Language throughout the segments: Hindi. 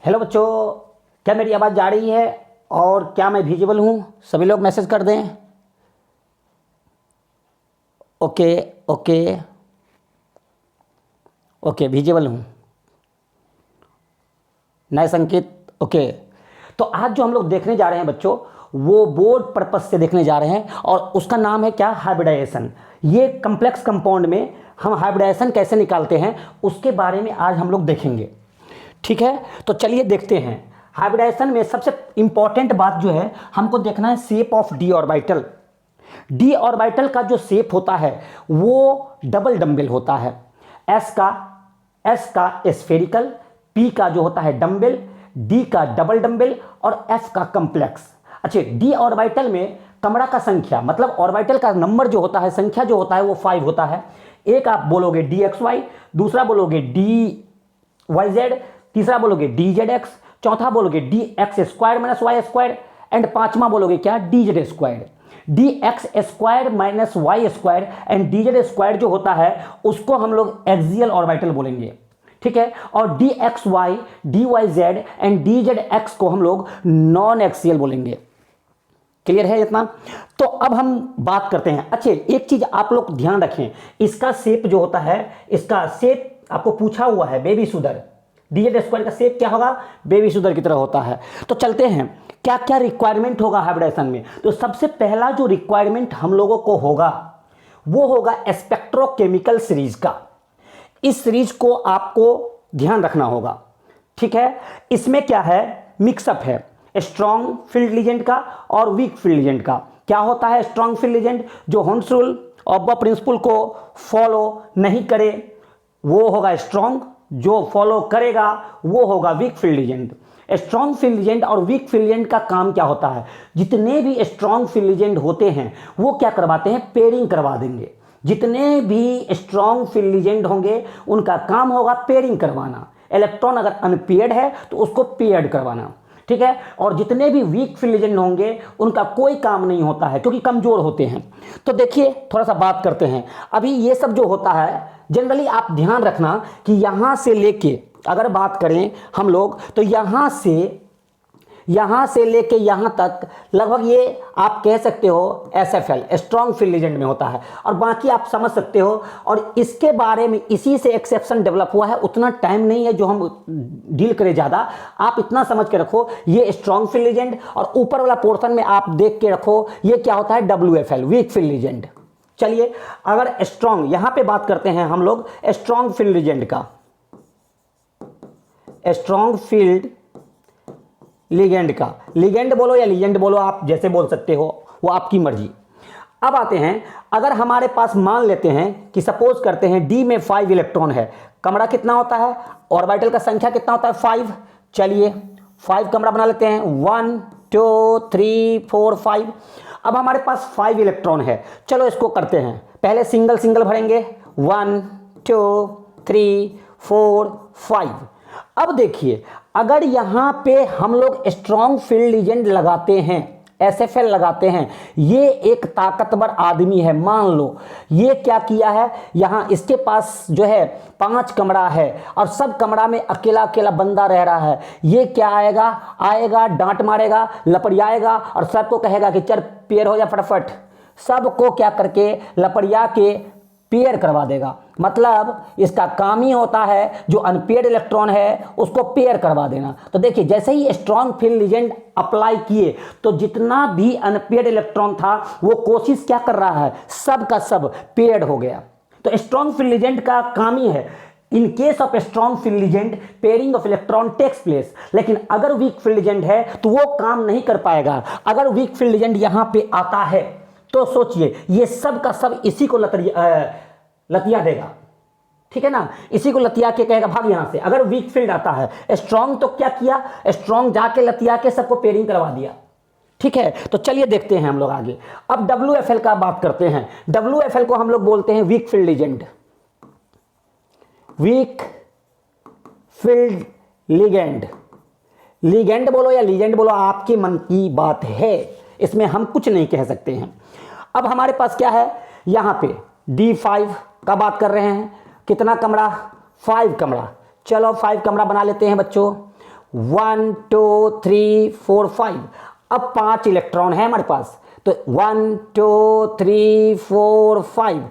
हेलो बच्चों, क्या मेरी आवाज़ जा रही है और क्या मैं विजिबल हूँ? सभी लोग मैसेज कर दें। ओके ओके ओके, विजिबल हूँ। नए संकेत। ओके, तो आज जो हम लोग देखने जा रहे हैं बच्चों, वो बोर्ड पर्पस से देखने जा रहे हैं और उसका नाम है क्या? हाइब्रिडाइजेशन। ये कम्प्लेक्स कंपाउंड में हम हाइब्रिडाइजेशन कैसे निकालते हैं उसके बारे में आज हम लोग देखेंगे। ठीक है, तो चलिए देखते हैं। हाइब्रिडाइजेशन में सबसे इंपॉर्टेंट बात जो है हमको देखना है shape of D orbital. D orbital का जो शेप होता है वो डबल डंबल होता है। एस का स्फेरिकल, पी का जो होता है डंबल, डी का डबल डंबल और एफ का कम्प्लेक्स। अच्छा, डी ऑर्बिटल में कमरा का संख्या मतलब ऑर्बिटल का नंबर जो होता है, संख्या जो होता है वो 5 होता है। एक आप बोलोगे डी एक्स वाई, दूसरा बोलोगे डी वाई जेड, तीसरा बोलोगे डी जेड एक्स, चौथा बोलोगे D X square minus Y square and पांचवा बोलोगे क्या? D Z square. D X square minus Y square and D Z square जो होता है उसको हम लोग एक्सियल ऑर्बिटल बोलेंगे। ठीक है, और D X Y, D Y Z and D Z X को हम लोग नॉन एक्सियल बोलेंगे। क्लियर है इतना? तो अब हम बात करते हैं। अच्छा, एक चीज आप लोग ध्यान रखें, इसका शेप जो होता है, इसका शेप आपको पूछा हुआ है बेबी सुदर। डीजेड स्क्वायर का शेप क्या होगा? बेबी सुदर की तरह होता है। तो चलते हैं, क्या क्या रिक्वायरमेंट होगा हाइब्रिडाइजेशन में। तो सबसे पहला जो रिक्वायरमेंट हम लोगों को होगा वो होगा स्पेक्ट्रोकेमिकल सीरीज का। इस सीरीज को आपको ध्यान रखना होगा। ठीक है, इसमें क्या है? मिक्सअप है स्ट्रॉन्ग फील्ड लीजेंड का और वीक फील्ड लीजेंड का। क्या होता है स्ट्रॉन्ग फील्ड लीजेंड? जो होम्स रूल ऑफ प्रिंसिपल को फॉलो नहीं करे वो होगा स्ट्रॉन्ग, जो फॉलो करेगा वो होगा weak field legend. Strong field legend और वीक फील्ड लीजेंड का काम क्या होता है? जितने भी स्ट्रॉन्ग फील्ड लीजेंड होते हैं वो क्या करवाते हैं? पेयरिंग करवा देंगे। जितने भी स्ट्रॉन्ग फील्ड लीजेंड होंगे उनका काम होगा पेयरिंग करवाना। इलेक्ट्रॉन अगर अनपेयर्ड है तो उसको पेयर्ड करवाना। ठीक है, और जितने भी वीक फील्ड लीजेंड होंगे उनका कोई काम नहीं होता है क्योंकि कमजोर होते हैं। तो देखिए थोड़ा सा बात करते हैं। अभी ये सब जो होता है जनरली आप ध्यान रखना कि यहां से लेके अगर बात करें हम लोग तो यहां से लेके यहां तक लगभग ये आप कह सकते हो एसएफएल स्ट्रॉन्ग फील्ड लीजेंड में होता है और बाकी आप समझ सकते हो। और इसके बारे में इसी से एक्सेप्शन डेवलप हुआ है। उतना टाइम नहीं है जो हम डील करें ज़्यादा। आप इतना समझ के रखो ये स्ट्रॉन्ग फील्ड लीजेंड और ऊपर वाला पोर्शन में आप देख के रखो ये क्या होता है? WFL weak field legend. चलिए अगर स्ट्रॉन्ग यहां पे बात करते हैं हम लोग स्ट्रॉन्ग फील्ड लीजेंड का, स्ट्रॉन्ग फील्ड लीजेंड का, लीजेंड बोलो या लीजेंड बोलो आप जैसे बोल सकते हो, वो आपकी मर्जी। अब आते हैं, अगर हमारे पास मान लेते हैं कि सपोज करते हैं डी में 5 इलेक्ट्रॉन है, कमरा कितना होता है? ऑर्बिटल का संख्या कितना होता है? 5। चलिए 5 कमरा बना लेते हैं, 1 2 3 4 5। अब हमारे पास 5 इलेक्ट्रॉन है, चलो इसको करते हैं। पहले सिंगल सिंगल भरेंगे, 1 2 3 4 5। अब देखिए अगर यहां पे हम लोग स्ट्रॉन्ग फील्ड लीजेंड लगाते हैं, एसएफएल लगाते हैं, ये एक ताकतवर आदमी है, मान लो ये क्या किया है, यहां इसके पास जो है 5 कमरा है और सब कमरा में अकेला अकेला बंदा रह रहा है। ये क्या आएगा डांट मारेगा, लपड़ियाएगा और सबको कहेगा कि चल पेयर हो जा फटाफट। सबको क्या करके लपड़िया के पेयर करवा देगा। मतलब इसका काम ही होता है जो अनपेयर्ड इलेक्ट्रॉन है उसको पेयर करवा देना। तो देखिए जैसे ही स्ट्रॉन्ग फील्ड लीजेंड अप्लाई किए तो जितना भी अनपेयर्ड इलेक्ट्रॉन था वो कोशिश क्या कर रहा है? सब का सब पेयर्ड हो गया। तो स्ट्रॉन्ग फील्ड लीजेंड का काम ही है, in case of strong field ligand pairing of electron takes place. लेकिन अगर वीक फील्ड लीजेंड है तो वो काम नहीं कर पाएगा। अगर वीक फील्ड लीजेंड यहां पे आता है तो सोचिए ये सब का सब इसी को लतिया देगा। ठीक है ना, इसी को लतिया के कहेगा भाग यहां से। अगर वीक फील्ड आता है, स्ट्रॉन्ग तो क्या किया? स्ट्रॉन्ग जाके लतिया के सबको पेयरिंग करवा दिया। ठीक है, तो चलिए देखते हैं हम लोग आगे। अब WFL का बात करते हैं। WFL को हम लोग बोलते हैं weak field legend. Weak field legend, legend बोलो या लीजेंड बोलो आपके मन की बात है, इसमें हम कुछ नहीं कह सकते हैं। अब हमारे पास क्या है? यहां पे D5 का बात कर रहे हैं। कितना कमरा? 5 कमरा। चलो 5 कमरा बना लेते हैं बच्चों। 1 2 3 4 5। अब 5 इलेक्ट्रॉन है हमारे पास, तो 1 2 3 4 5।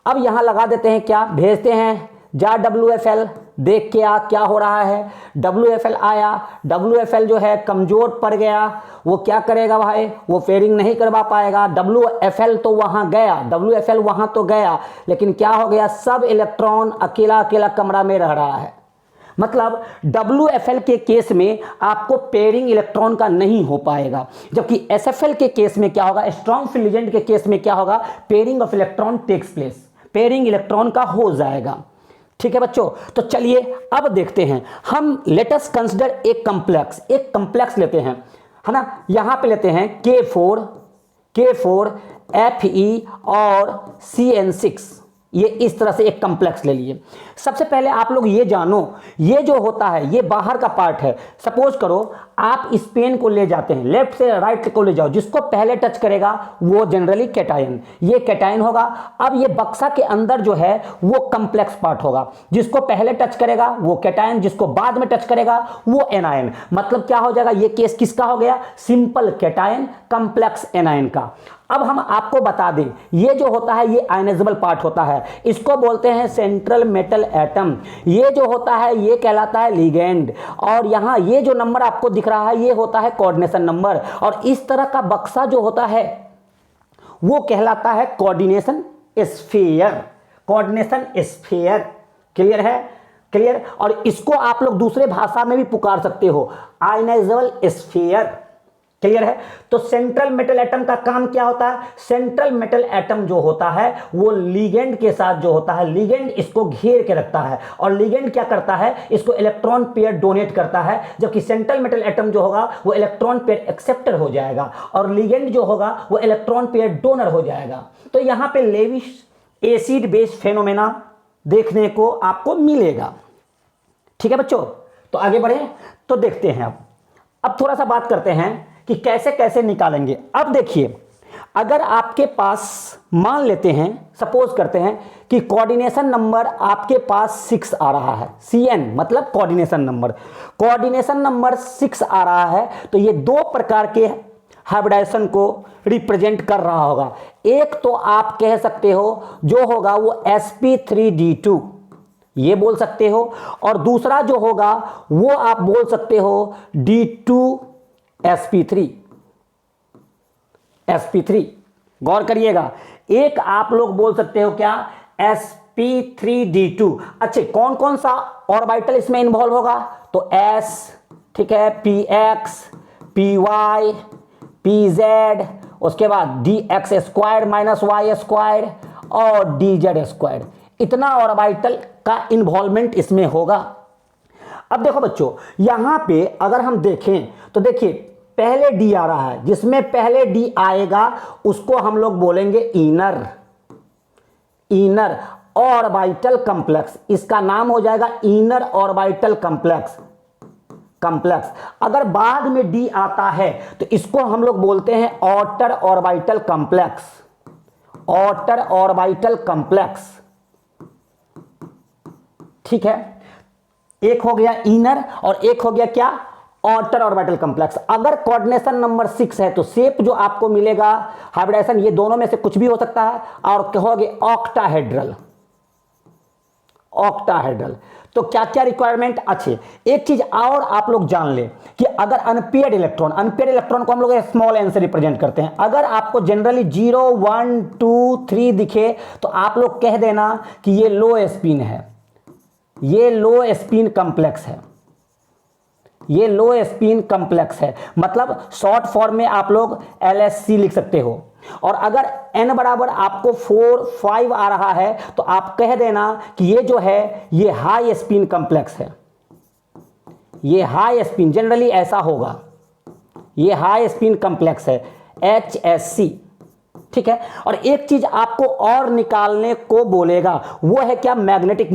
अब यहां लगा देते हैं, क्या भेजते हैं, जा WFL, देख के आ क्या हो रहा है। WFL आया, WFL जो है कमजोर पड़ गया, वो क्या करेगा भाई, वो पेयरिंग नहीं करवा पाएगा। WFL तो वहां गया, WFL वहां तो गया, लेकिन क्या हो गया, सब इलेक्ट्रॉन अकेला अकेला कमरा में रह रहा है। मतलब WFL के केस में आपको पेयरिंग इलेक्ट्रॉन का नहीं हो पाएगा, जबकि SFL के केस में क्या होगा, स्ट्रॉन्ग फील्ड लिगेंड के केस में क्या होगा, pairing of electron takes place, pairing electron का हो जाएगा। ठीक है बच्चों, तो चलिए अब देखते हैं हम, लेट अस कंसीडर एक कंप्लेक्स लेते हैं, है ना। यहां पे लेते हैं K4 Fe और CN6, ये इस तरह से एक कंप्लेक्स ले लिए। सबसे पहले आप लोग ये जानो, ये जो होता है ये बाहर का पार्ट है। सपोज करो आप इस पेन को ले जाते हैं, लेफ्ट से राइट को ले जाओ, जिसको पहले टच करेगा वो जनरली कैटायन, ये कैटायन होगा। अब ये बक्सा के अंदर जो है वो कंप्लेक्स पार्ट होगा, जिसको पहले टच करेगा वो कैटायन, जिसको बाद में टच करेगा वो एनायन। मतलब क्या हो जाएगा, ये केस किसका हो गया, सिंपल कैटायन कंप्लेक्स एनायन का। अब हम आपको बता दें, ये जो होता है ये आयनाइजेबल पार्ट होता है, इसको बोलते हैं सेंट्रल मेटल एटम। ये जो होता है ये कहलाता है लिगेंड, और यहां ये जो नंबर आपको दिख रहा है ये होता है कोऑर्डिनेशन नंबर, और इस तरह का बक्सा जो होता है वो कहलाता है coordination sphere. Coordination sphere, clear है, क्लियर। और इसको आप लोग दूसरे भाषा में भी पुकार सकते हो, आयनाइजेबल स्फीयर, क्लियर है। तो सेंट्रल मेटल एटम का काम क्या होता है, सेंट्रल मेटल एटम जो होता है वो लिगेंड के साथ जो होता है, लिगेंड इसको घेर के रखता है, और लिगेंड क्या करता है, इसको इलेक्ट्रॉन पेयर डोनेट करता है, जबकि सेंट्रल मेटल एटम जो होगा वो इलेक्ट्रॉन पेयर एक्सेप्टर हो जाएगा, और लिगेंड जो होगा वो इलेक्ट्रॉन पेयर डोनर हो जाएगा। तो यहां पे लेविस एसिड बेस फेनोमेना देखने को आपको मिलेगा। ठीक है बच्चों, तो आगे बढ़े तो देखते हैं। अब थोड़ा सा बात करते हैं कि कैसे कैसे निकालेंगे। अब देखिए, अगर आपके पास मान लेते हैं, सपोज करते हैं कि कोऑर्डिनेशन नंबर आपके पास 6 आ रहा है, CN मतलब कोऑर्डिनेशन नंबर 6 आ रहा है, तो ये दो प्रकार के हाइब्रिडाइजेशन को रिप्रेजेंट कर रहा होगा। एक तो आप कह सकते हो जो होगा वो sp3d2 ये बोल सकते हो, और दूसरा जो होगा वो आप बोल सकते हो D2sp3। गौर करिएगा, एक आप लोग बोल सकते हो क्या, sp3d2। अच्छे, कौन कौन सा ऑर्बिटल इसमें इन्वॉल्व होगा, तो s, ठीक है, px, py, pz, उसके बाद dx square minus Y square और dz स्क्वायर, इतना ऑर्बिटल का इन्वॉल्वमेंट इसमें होगा। अब देखो बच्चों, यहां पे अगर हम देखें तो देखिए पहले डी आ रहा है, जिसमें पहले डी आएगा उसको हम लोग बोलेंगे इनर ऑर्बिटल कॉम्प्लेक्स, इसका नाम हो जाएगा इनर ऑर्बिटल कॉम्प्लेक्स। अगर बाद में डी आता है तो इसको हम लोग बोलते हैं आउटर ऑर्बिटल कॉम्प्लेक्स। ठीक है, एक हो गया इनर और एक हो गया क्या, आउटर ऑर्बिटल कॉम्प्लेक्स। अगर कोऑर्डिनेशन नंबर 6 है तो शेप जो आपको मिलेगा हाइब्रिडाइजेशन, ये दोनों में से कुछ भी हो सकता है, और कहोगे ऑक्टाहेड्रल। तो क्या क्या रिक्वायरमेंट, अच्छे एक चीज और आप लोग जान ले कि अगर अनपेयर्ड इलेक्ट्रॉन को हम लोग स्मॉल एन से रिप्रेजेंट करते हैं। अगर आपको जनरली 0 1 2 3 दिखे तो आप लोग कह देना कि ये लो स्पिन है, ये लो स्पिन कॉम्प्लेक्स है, मतलब शॉर्ट फॉर्म में आप लोग LSC लिख सकते हो। और अगर n बराबर आपको 4 5 आ रहा है तो आप कह देना कि ये जो है ये हाई स्पिन कॉम्प्लेक्स है, ये हाई स्पिन, जनरली ऐसा होगा, ये हाई स्पिन कॉम्प्लेक्स है, HSC। ठीक है, और एक चीज आपको और निकालने को बोलेगा, वो है क्या, मैग्नेटिक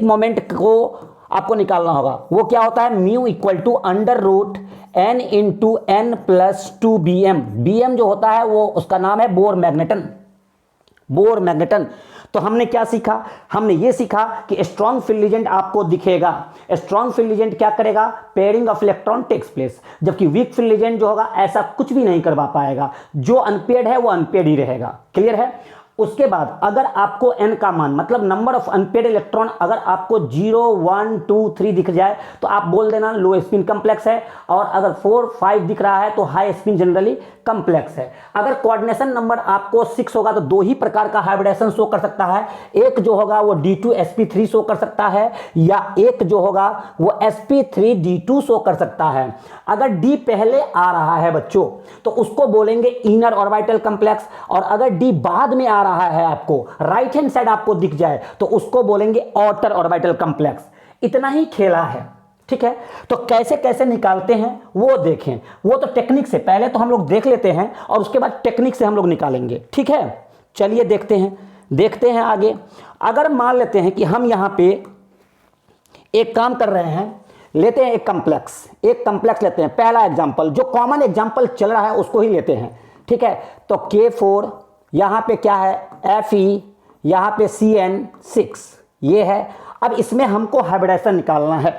मोमेंट को आपको निकालना होगा। वो क्या होता है, mu equal to √n into n plus 2bm। bm जो होता है वो उसका नाम है बोर मैग्नेटन। तो हमने क्या सीखा, हमने ये सीखा कि स्ट्रॉन्ग फील्ड लिगेंड आपको दिखेगा, स्ट्रॉन्ग फील्ड लिगेंड क्या करेगा, pairing of electron takes place, जबकि वीक फील्ड लिगेंड जो होगा ऐसा कुछ भी नहीं करवा पाएगा, जो अनपेयर्ड है वो अनपेयर्ड ही रहेगा। क्लियर है। उसके बाद अगर आपको n का मान मतलब नंबर ऑफ अनपेयर्ड इलेक्ट्रॉन अगर आपको 0 1 2 3 दिख जाए तो आप बोल देना लो स्पिन कम्प्लेक्स है, और अगर 4 5 दिख रहा है तो हाई स्पिन जनरली कम्प्लेक्स है। अगर कोऑर्डिनेशन नंबर आपको 6 होगा तो दो ही प्रकार का हाइब्रिडेशन शो कर सकता है, एक जो होगा वो D2sp3 शो कर सकता है, या एक जो होगा वो sp3d2 शो कर सकता है। अगर D पहले आ रहा है बच्चों तो उसको बोलेंगे इनर ऑर्बिटल कम्प्लेक्स, और अगर D बाद में आ रहा है आपको राइट हैंड साइड आपको दिख जाए तो उसको बोलेंगे आउटर ऑर्बिटल कम्प्लेक्स। इतना ही खेला है, ठीक है। तो कैसे कैसे निकालते हैं वो देखें, वो तो टेक्निक से पहले तो हम लोग देख लेते हैं और उसके बाद टेक्निक से हम लोग निकालेंगे, ठीक है। चलिए देखते हैं आगे। अगर मान लेते हैं कि हम यहां पे एक काम कर रहे हैं, लेते हैं एक कम्प्लेक्स लेते हैं। पहला एग्जांपल जो कॉमन एग्जांपल चल रहा है उसको ही लेते हैं, ठीक है। तो K4 यहां पे क्या है Fe, यहां पे CN6 ये है। अब इसमें हमको हाइब्रिडेशन निकालना है,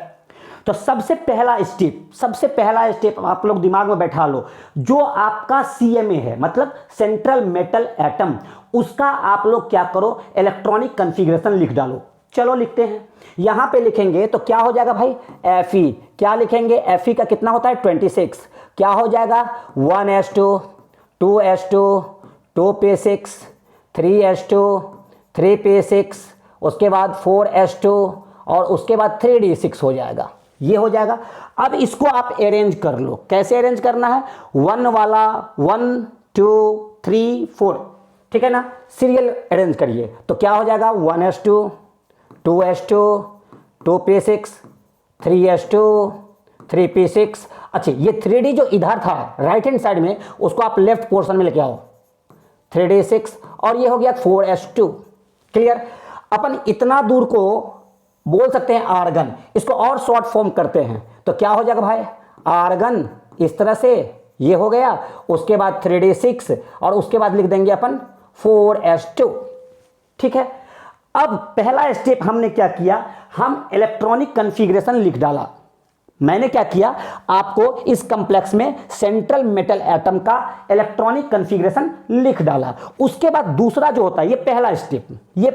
तो सबसे पहला स्टेप आप लोग दिमाग में बैठा लो, जो आपका CMA है मतलब सेंट्रल मेटल एटम, उसका आप लोग क्या करो इलेक्ट्रॉनिक कॉन्फ़िगरेशन लिख डालो। चलो लिखते हैं, यहां पे लिखेंगे तो क्या हो जाएगा भाई Fe, क्या लिखेंगे Fe का कितना होता है 26, क्या हो जाएगा 1s2 2s2 2p6 3s2 3p6, उसके बाद 4s2 और उसके बाद 3d6 हो जाएगा, ये हो जाएगा। अब इसको आप अरेंज कर लो, कैसे अरेंज करना है, 1 वाला 1 2 3 4, ठीक है ना, सीरियल अरेंज करिए। तो क्या हो जाएगा 1s2 2s2 2p6 3s2 3p6। अच्छा ये 3d जो इधर था राइट हैंड साइड में उसको आप लेफ्ट पोर्शन में लेके आओ 3d6, और ये हो गया 4s2। क्लियर। अपन इतना दूर को बोल सकते हैं आर्गन, इसको और शॉर्ट फॉर्म करते हैं तो क्या हो जाएगा भाई आर्गन, इस तरह से ये हो गया। उसके बाद 3d6 और उसके बाद लिख देंगे अपन 4s2, ठीक है। अब पहला स्टेप हमने क्या किया, हम इलेक्ट्रॉनिक कॉन्फ़िगरेशन लिख डाला। मैंने क्या किया, आपको इस कॉम्प्लेक्स में सेंट्रल मेटल एटम का इलेक्ट्रॉनिक कॉन्फ़िगरेशन लिख डाला। उसके बाद दूसरा जो होता है, ये पहला स्टेप, ये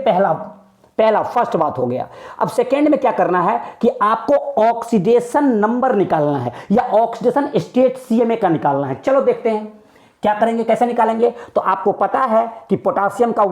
पहला फर्स्ट बात हो गया। अब सेकेंड में क्या करना है कि आपको ऑक्सीडेशन नंबर निकालना है या ऑक्सीडेशन स्टेट CMA का निकालना है। चलो देखते हैं क्या करेंगे, कैसे निकालेंगे। तो आपको पता है कि पोटासियम का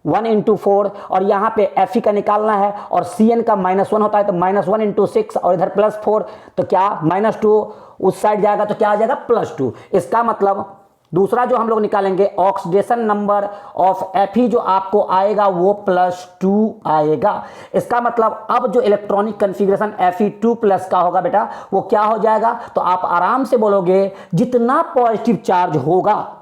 1 into 4 और यहाँ पे Fe का निकालना है, और Cn का -1 होता है तो -1 into 6 और इधर +4, तो क्या -2 उस साइड जाएगा तो क्या आ जाएगा +2। इसका मतलब दूसरा जो हम लोग निकालेंगे ऑक्सीडेशन नंबर ऑफ Fe जो आपको आएगा वो +2 आएगा। इसका मतलब अब जो इलेक्ट्रॉनिक कॉन्फ़िगरेशन Fe2+ का होगा बेटा वो क्या हो जाएगा, तो आप आराम से बोलोगे जितना पॉजिटिव चार्ज होगा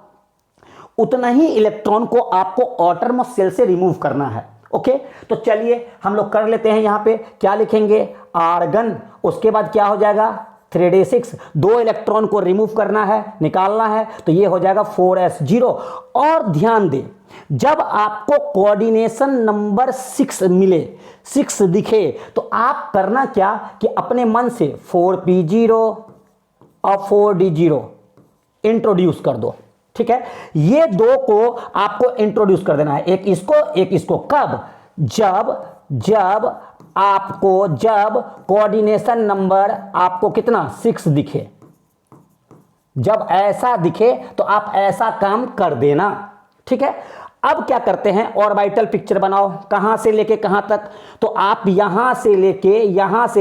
उतना ही इलेक्ट्रॉन को आपको आउटर मोस्ट सेल से रिमूव करना है। ओके, तो चलिए हम लोग कर लेते हैं। यहाँ पे क्या लिखेंगे आर्गन, उसके बाद क्या हो जाएगा 3d6, 2 इलेक्ट्रॉन को रिमूव करना है, निकालना है, तो ये हो जाएगा 4s0। और ध्यान दें जब आपको कोऑर्डिनेशन नंबर 6 मिले, 6 दिखे, तो आप करना क्या कि अपने मन से 4p0 और 4d0 इंट्रोड्यूस कर दो। ठीक है, ये दो को आपको इंट्रोड्यूस कर देना है, एक इसको। कब? जब कोऑर्डिनेशन नंबर आपको कितना 6 दिखे, जब ऐसा दिखे तो आप ऐसा काम कर देना। ठीक है, अब क्या करते हैं ऑर्बिटल पिक्चर बनाओ, कहां से लेके कहां तक, तो आप यहां से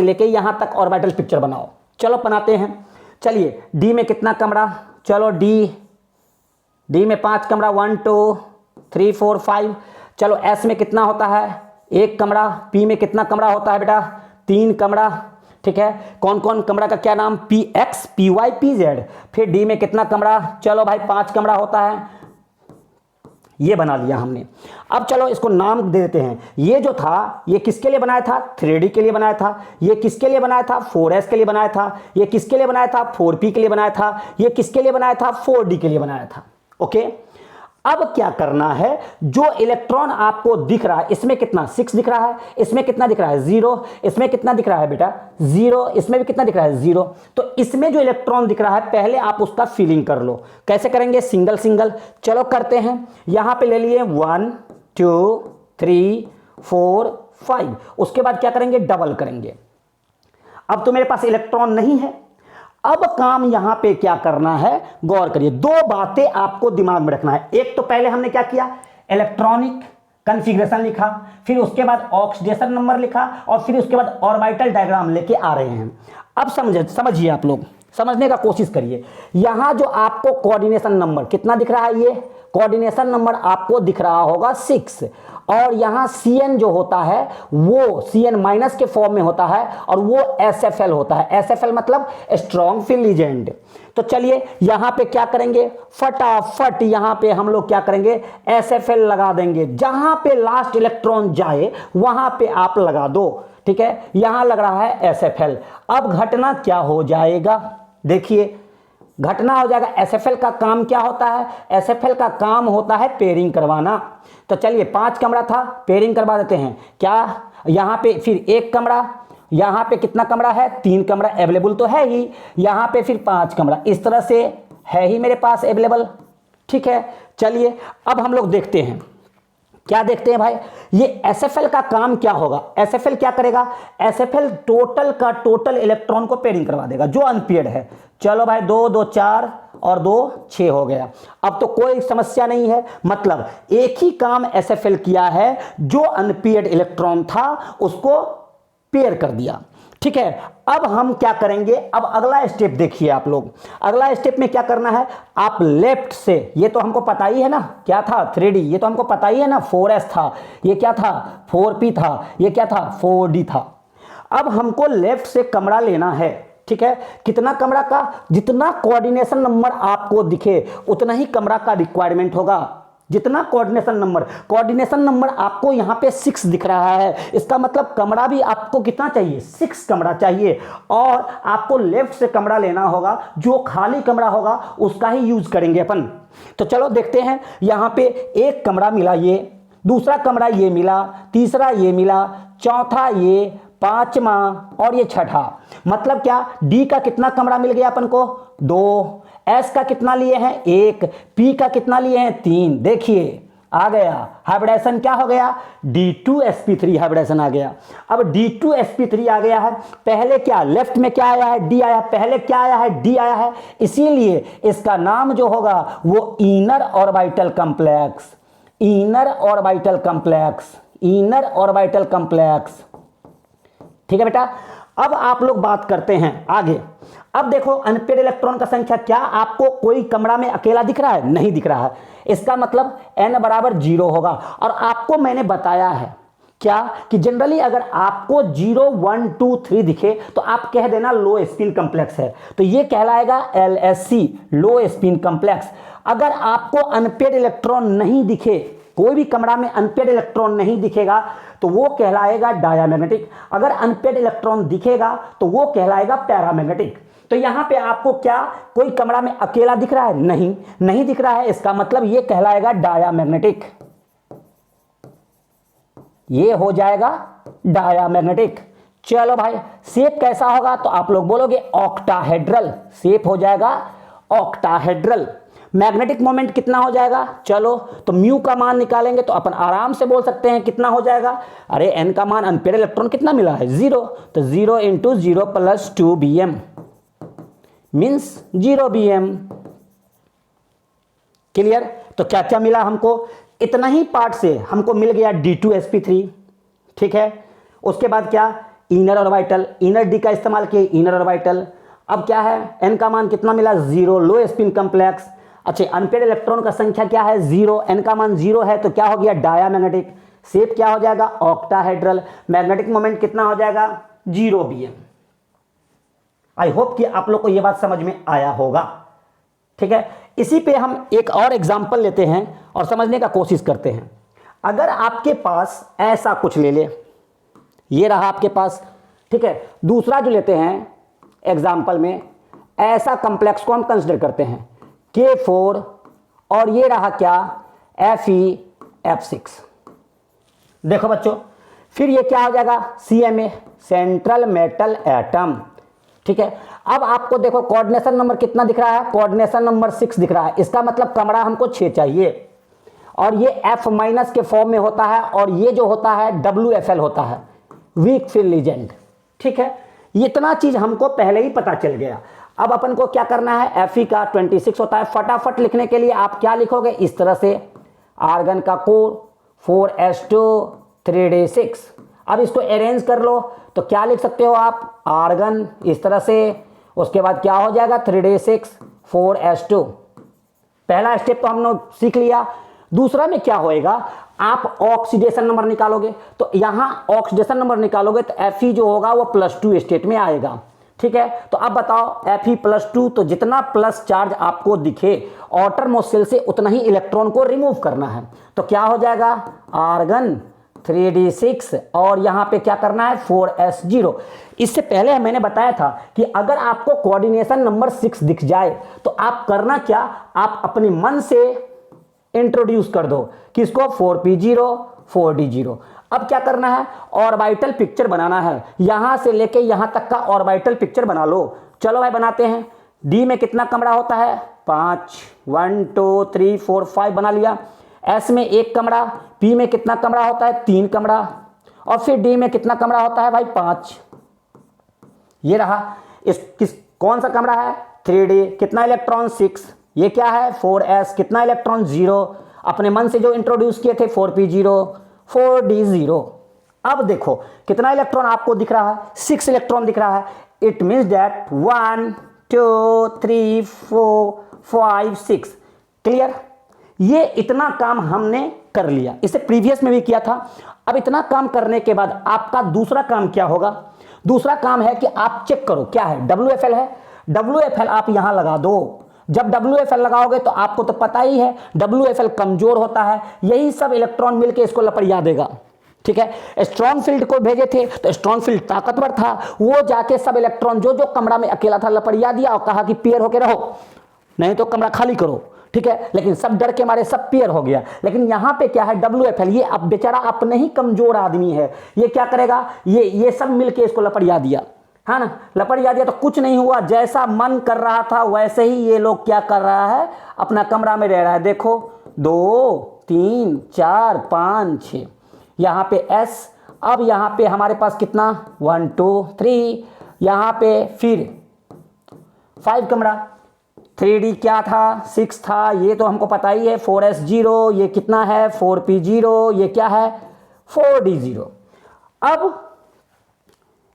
लेके यहां तक ऑर्बिटल पिक्चर बनाओ। चलो बनाते हैं। चलिए डी में कितना कमरा, चलो डी में 5 कमरा, 1 2 3 4 5। चलो एस में कितना होता है 1 कमरा, पी में कितना कमरा होता है बेटा 3 कमरा। ठीक है, कौन कौन कमरा का क्या नाम, P X P Y P Z. फिर डी में कितना कमरा, चलो भाई 5 कमरा होता है, ये बना लिया हमने। अब चलो इसको नाम दे देते हैं। ये जो था ये किसके लिए बनाया था 3D के लिए बनाया था, ये किसके लिए बनाया था 4S के लिए बनाया था, ये किसके लिए बनाया था 4P के लिए बनाया था, ये किसके लिए बनाया था 4D के लिए बनाया था। ओके, अब क्या करना है, जो इलेक्ट्रॉन आपको दिख रहा है, इसमें कितना 6 दिख रहा है, इसमें कितना दिख रहा है 0, इसमें कितना दिख रहा है बेटा 0, इसमें भी कितना दिख रहा है 0। तो इसमें जो इलेक्ट्रॉन दिख रहा है पहले आप उसका फिलिंग कर लो। कैसे करेंगे, सिंगल सिंगल, चलो करते हैं। यहां पे ले लिए 1 2 3 4 5, उसके बाद क्या करेंगे, डबल करेंगे। अब तो मेरे पास इलेक्ट्रॉन नहीं है। अब काम यहां पे क्या करना है, गौर करिए, दो बातें आपको दिमाग में रखना है। एक तो पहले हमने क्या किया, इलेक्ट्रॉनिक कॉन्फ़िगरेशन लिखा, फिर उसके बाद ऑक्सीडेशन नंबर लिखा, और फिर उसके बाद ऑर्बिटल डायग्राम लेके आ रहे हैं। अब समझिए, आप लोग समझने का कोशिश करिए। यहां जो आपको कोऑर्डिनेशन नंबर कितना दिख रहा है, ये कोऑर्डिनेशन नंबर आपको दिख रहा होगा 6, और यहां Cn जो होता है वो Cn माइनस के फॉर्म में होता है, और वो SFL होता है। SFL मतलब स्ट्रॉन्ग फील्ड एजेंट। तो चलिए यहां पे क्या करेंगे, फटाफट यहां पे हम लोग क्या करेंगे, SFL लगा देंगे। जहां पे लास्ट इलेक्ट्रॉन जाए वहां पे आप लगा दो, ठीक है। यहां लग रहा है SFL। अब घटना क्या हो जाएगा, देखिए घटना हो जाएगा। SFL का काम क्या होता है, SFL का काम होता है पेयरिंग करवाना। तो चलिए 5 कमरा था, पेयरिंग करवा देते हैं। क्या यहाँ पे फिर 1 कमरा, यहाँ पे कितना कमरा है, 3 कमरा अवेलेबल तो है ही, यहाँ पे फिर 5 कमरा, इस तरह से है ही मेरे पास अवेलेबल, ठीक है। चलिए अब हम लोग देखते हैं, क्या देखते हैं भाई, ये SFL का काम क्या होगा। SFL क्या करेगा, SFL टोटल का टोटल इलेक्ट्रॉन को पेयरिंग करवा देगा जो अनपेयर्ड है। चलो भाई 2 2 4 और 2 6 हो गया। अब तो कोई समस्या नहीं है, मतलब एक ही काम SFL किया है, जो अनपेयर्ड इलेक्ट्रॉन था उसको पेयर कर दिया, ठीक है। अब हम क्या करेंगे, अब अगला स्टेप देखिए आप लोग। अगला स्टेप में क्या करना है, आप लेफ्ट से, ये तो हमको पता ही है ना क्या था 3D, ये तो हमको पता ही है ना 4s था, ये क्या था 4p था, ये क्या था 4d था। अब हमको लेफ्ट से कमरा लेना है, ठीक है। कितना कमरा का, जितना कोऑर्डिनेशन नंबर आपको दिखे उतना ही कमरा का रिक्वायरमेंट होगा। जितना कोऑर्डिनेशन नंबर आपको यहां पे 6 दिख रहा है, इसका मतलब कमरा भी आपको कितना चाहिए, 6 कमरा चाहिए। और आपको लेफ्ट से कमरा लेना होगा, जो खाली कमरा होगा उसका ही यूज करेंगे अपन। तो चलो देखते हैं, यहां पे 1 कमरा मिला, ये दूसरा कमरा ये मिला, तीसरा ये मिला, चौथा ये, 5वां और ये 6ठा। मतलब क्या, डी का कितना कमरा मिल गया अपन को, 2, एस का कितना लिए हैं 1, पी का कितना लिए हैं 3। देखिए आ गया हाइब्रिडाइजेशन, क्या हो गया, D2sp3 हाइब्रिडाइजेशन आ गया। अब D2sp3 आ गया है, पहले क्या लेफ्ट में क्या आया है, डी आया, पहले क्या आया है, डी आया है, इसीलिए इसका नाम जो होगा वो inner orbital complex, inner orbital complex, inner orbital complex, ठीक है बेटा। अब आप लोग बात करते हैं आगे। अब देखो अनपेयर्ड इलेक्ट्रॉन का संख्या, क्या आपको कोई कमरा में अकेला दिख रहा है, नहीं दिख रहा है, इसका मतलब n बराबर 0 होगा। और आपको मैंने बताया है क्या, कि जनरली अगर आपको 0 1 2 3 दिखे तो आप कह देना लो स्पिन कॉम्प्लेक्स है, तो ये कहलाएगा LSC, लो स्पिन कॉम्प्लेक्स। अगर आपको अनपेयर्ड इलेक्ट्रॉन नहीं दिखे, कोई भी कमरा में अनपेयर्ड इलेक्ट्रॉन नहीं दिखेगा तो वो कहलाएगा डायामैग्नेटिक। अगर अनपेयर्ड इलेक्ट्रॉन दिखेगा तो वो कहलाएगा पैरामैग्नेटिक। तो यहां पे आपको क्या, कोई कमरा में अकेला दिख रहा है, नहीं दिख रहा है, इसका मतलब ये कहलाएगा डायामैग्नेटिक, ये हो जाएगा डायामैग्नेटिक। चलो भाई शेप कैसा होगा, तो आप लोग बोलोगे ऑक्टाहेड्रल, शेप हो जाएगा ऑक्टाहेड्रल। मैग्नेटिक मोमेंट कितना हो जाएगा, चलो तो म्यू का मान निकालेंगे तो अपन आराम से बोल सकते हैं कितना हो जाएगा। अरे एन का मान, अनपेयर्ड इलेक्ट्रॉन कितना मिला है 0, तो 0 × 0 + 2 bm मीन्स 0 bm। क्लियर। तो क्या क्या मिला हमको, इतना ही पार्ट से हमको मिल गया D2sp3, ठीक है। उसके बाद क्या, इनर ऑर्बिटल, इनर डी का इस्तेमाल किए, इनर ऑर्बिटल। अब क्या है, एन का मान कितना मिला 0, लो स्पिन कॉम्प्लेक्स। अच्छा अनपेयर्ड इलेक्ट्रॉन का संख्या क्या है 0, एन का मान 0 है, तो क्या हो गया डायामैग्नेटिक। शेप क्या हो जाएगा ऑक्टाहेड्रल। मैग्नेटिक मोमेंट कितना हो जाएगा 0 bm। आई होप कि आप लोग को यह बात समझ में आया होगा, ठीक है। इसी पे हम एक और एग्जांपल लेते हैं और समझने का कोशिश करते हैं। अगर आपके पास ऐसा कुछ ले ले, ये रहा आपके पास, ठीक है। दूसरा जो लेते हैं एग्जांपल में, ऐसा कॉम्प्लेक्स को हम कंसिडर करते हैं K4, और ये रहा क्या FeF6। देखो बच्चों, फिर ये क्या हो जाएगा, CMa, सेंट्रल मेटल एटम। ठीक है, अब आपको देखो कोऑर्डिनेशन नंबर कितना दिख रहा है, कोऑर्डिनेशन नंबर 6 दिख रहा है। इसका मतलब कमरा हमको 6 चाहिए, और ये F माइनस के फॉर्म में होता है, और ये जो होता है WFL होता है, वीक फील्ड लीजेंड। ठीक है, इतना चीज हमको पहले ही पता चल गया। अब अपन को क्या करना है, Fe का 26 होता है। फटाफट लिखने के लिए आप क्या लिखोगे, इस तरह से, आर्गन का कोर 4s2 3d6। अब इसको अरेंज कर लो, तो क्या लिख सकते हो आप, आर्गन इस तरह से, उसके बाद क्या हो जाएगा 3d6 4s2। पहला स्टेप तो हमने सीख लिया। दूसरा में क्या होएगा, आप ऑक्सीडेशन नंबर निकालोगे, तो यहां ऑक्सीडेशन नंबर निकालोगे तो Fe जो होगा वो +2 स्टेट में आएगा। ठीक है, तो अब बताओ Fe +2, तो जितना प्लस चार्ज आपको दिखे आउटर मोस्ट शेल से उतना ही इलेक्ट्रॉन को रिमूव करना है। तो क्या हो जाएगा, आर्गन 3d6, और यहां पे क्या करना है 4s0। इससे पहले मैंने बताया था कि अगर आपको कोऑर्डिनेशन नंबर 6 दिख जाए तो आप करना क्या, आप अपने मन से इंट्रोड्यूस कर दो किसको, 4p0 4d0। अब क्या करना है, ऑर्बिटल पिक्चर बनाना है, यहां से लेके यहां तक का ऑर्बिटल पिक्चर बना लो। चलो भाई बनाते हैं। डी में कितना कमरा होता है, 5, 1 2 3 4 5 बना लिया। एस में 1 कमरा, पी में कितना कमरा होता है, 3 कमरा, और फिर डी में कितना कमरा होता है भाई, 5। ये रहा। कौन सा कमरा है, 3D, कितना इलेक्ट्रॉन, 6। ये क्या है, 4s, कितना इलेक्ट्रॉन, 0। अपने मन से जो इंट्रोड्यूस किए थे 4p0 4d0। अब देखो कितना इलेक्ट्रॉन आपको दिख रहा है, 6 इलेक्ट्रॉन दिख रहा है। It means that 1 2 3 4 5 6। क्लियर, ये इतना काम हमने कर लिया, इसे प्रीवियस में भी किया था। अब इतना काम करने के बाद आपका दूसरा काम क्या होगा, दूसरा काम है कि आप चेक करो क्या है, WFL है। WFL आप यहां लगा दो। जब WFL लगाओगे तो आपको तो पता ही है WFL कमजोर होता है, यही सब इलेक्ट्रॉन मिलके इसको लपड़िया देगा। ठीक है, स्ट्रॉन्ग फील्ड को भेजे थे तो स्ट्रॉन्ग फील्ड ताकतवर था, वो जाके सब इलेक्ट्रॉन जो जो कमरा में अकेला था लपड़िया दिया और कहा कि पेयर होके रहो, नहीं तो कमरा खाली करो। ठीक है, लेकिन सब डर के मारे सब पेयर हो गया। लेकिन यहां पे क्या है, WFL, ये अब बेचारा अपने ही कमजोर आदमी है, ये क्या करेगा, ये सब मिलके इसको लपड़िया दिया, है ना, लपड़िया दिया तो कुछ नहीं हुआ, जैसा मन कर रहा था वैसे ही ये लोग क्या कर रहा है, अपना कमरा में रह रहा है। देखो 2 3 4 5 6, यहां पे S। अब यहां पे हमारे पास कितना, 1 2 3, यहां पे फिर 5 कमरा। 3D क्या था, 6 था, ये तो हमको पता ही है, 4s0, ये कितना है 4p0, ये क्या है 4d0। अब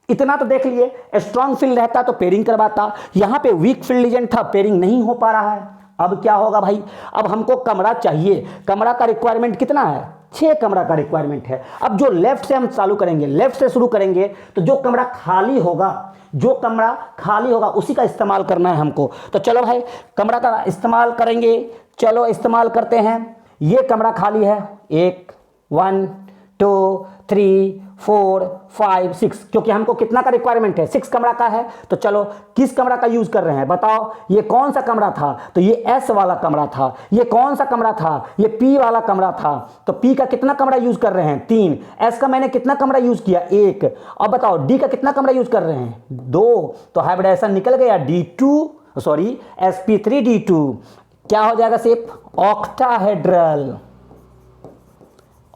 इतना तो देख लिए, स्ट्रॉन्ग फील्ड रहता तो पेयरिंग करवाता, यहां पे वीक फील्ड लीजेंड था, पेयरिंग नहीं हो पा रहा है। अब क्या होगा भाई, अब हमको कमरा चाहिए, कमरा का रिक्वायरमेंट कितना है, 6 कमरा का रिक्वायरमेंट है। अब जो लेफ्ट से हम चालू करेंगे, लेफ्ट से शुरू करेंगे, तो जो कमरा खाली होगा, जो कमरा खाली होगा उसी का इस्तेमाल करना है हमको। तो चलो भाई कमरा का इस्तेमाल करेंगे, चलो इस्तेमाल करते हैं। ये कमरा खाली है, 1 1 2 3 4 5 6, क्योंकि हमको कितना का रिक्वायरमेंट है, 6 कमरा का है। तो चलो किस कमरा का यूज कर रहे हैं बताओ, ये कौन सा कमरा था, तो ये S वाला कमरा था। ये कौन सा कमरा था, ये P वाला कमरा था। तो P का कितना कमरा यूज कर रहे हैं, 3। S का मैंने कितना कमरा यूज किया, 1। अब बताओ D का कितना कमरा यूज कर रहे हैं, 2। तो हाइब्रिडाइजेशन निकल गया, sp3d2। क्या हो जाएगा शेप, ऑक्टाहेड्रल,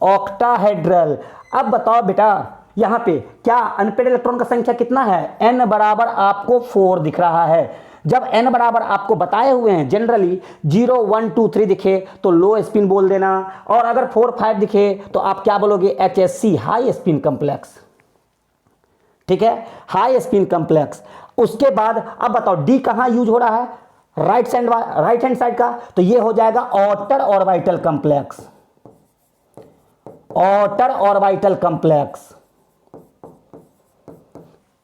ऑक्टाहेड्रल। अब बताओ बेटा यहां पे क्या अनपेड इलेक्ट्रॉन का संख्या कितना है, n बराबर आपको 4 दिख रहा है। जब n बराबर आपको बताए हुए हैं जनरली 0 1 2 3 दिखे तो लो स्पिन बोल देना, और अगर 4 5 दिखे तो आप क्या बोलोगे, HSC, हाई स्पिन कम्प्लेक्स। ठीक है, हाई स्पिन कम्प्लेक्स। उसके बाद अब बताओ D कहां यूज हो रहा है, राइट हैंड साइड का, तो ये हो जाएगा outer orbital complex, outer orbital complex.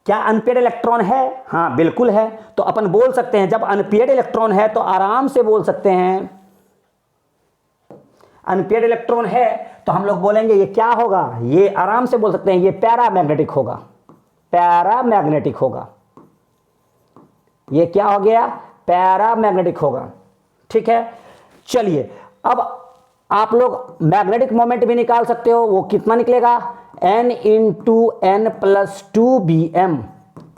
क्या अनपेड इलेक्ट्रॉन है, हाँ बिल्कुल है। तो अपन बोल सकते हैं जब अनपेड इलेक्ट्रॉन है तो आराम से बोल सकते हैं, अनपेड इलेक्ट्रॉन है तो हम लोग बोलेंगे ये क्या होगा, ये आराम से बोल सकते हैं ये पैरामैग्नेटिक होगा, पैरामैग्नेटिक होगा। ये क्या हो गया, पैरामैग्नेटिक होगा। ठीक है, चलिए अब आप लोग मैग्नेटिक मोमेंट भी निकाल सकते हो, वो कितना निकलेगा, n into N plus 2bm।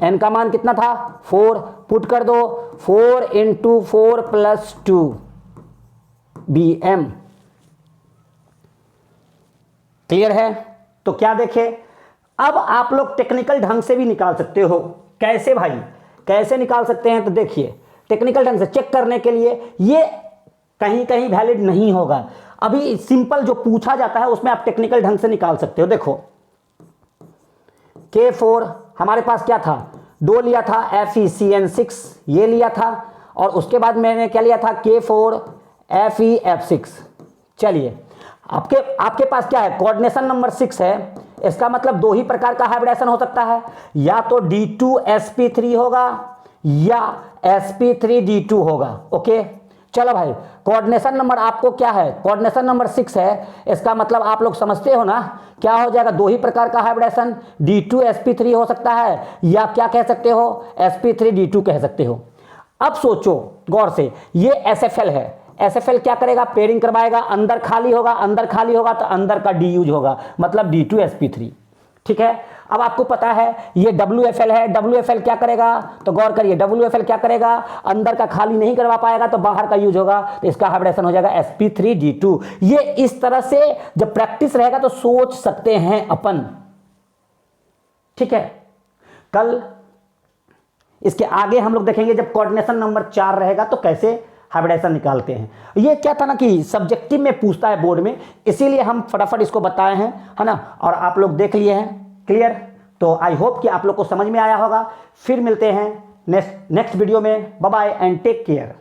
n का मान कितना था 4, पुट कर दो 4 इंटू 4 प्लस 2bm। क्लियर है? तो क्या देखे, अब आप लोग टेक्निकल ढंग से भी निकाल सकते हो। कैसे भाई, कैसे निकाल सकते हैं? तो देखिए, टेक्निकल ढंग से चेक करने के लिए ये कहीं कहीं वैलिड नहीं होगा। अभी सिंपल जो पूछा जाता है उसमें आप टेक्निकल ढंग से निकाल सकते हो। देखो K4 हमारे पास क्या था, 2 लिया था FeCN6 ये लिया था, और उसके बाद मैंने क्या लिया था K4 FeF6। चलिए आपके पास क्या है, कोऑर्डिनेशन नंबर 6 है। इसका मतलब दो ही प्रकार का हाइब्रिडेशन हो सकता है, या तो D2sp3 होगा या sp3d2 होगा। ओके चलो भाई, कोऑर्डिनेशन नंबर आपको क्या है, कोऑर्डिनेशन नंबर 6 है। इसका मतलब आप लोग समझते हो ना, क्या हो जाएगा, दो ही प्रकार का हाइब्रिडेशन, D2sp3 हो सकता है, या क्या कह सकते हो, sp3d2 कह सकते हो। अब सोचो गौर से, ये SFL है, SFL क्या करेगा, पेयरिंग करवाएगा, अंदर खाली होगा, अंदर खाली होगा तो अंदर का D यूज होगा, मतलब D2sp3। ठीक है, अब आपको पता है ये WFL है, WFL क्या करेगा, तो गौर करिए, WFL क्या करेगा, अंदर का खाली नहीं करवा पाएगा तो बाहर का यूज होगा, तो इसका हाइब्रिडेशन हो जाएगा sp3d2। ये इस तरह से जब प्रैक्टिस रहेगा तो सोच सकते हैं अपन। ठीक है, कल इसके आगे हम लोग देखेंगे जब कोऑर्डिनेशन नंबर 4 रहेगा तो कैसे हाइब्रिडेशन निकालते हैं। ये क्या था ना कि सब्जेक्टिव में पूछता है बोर्ड में, इसीलिए हम फटाफट इसको बताए हैं, है ना, और आप लोग देख लिए हैं। क्लियर? तो आई होप कि आप लोग को समझ में आया होगा। फिर मिलते हैं नेक्स्ट वीडियो में। Bye bye and take care.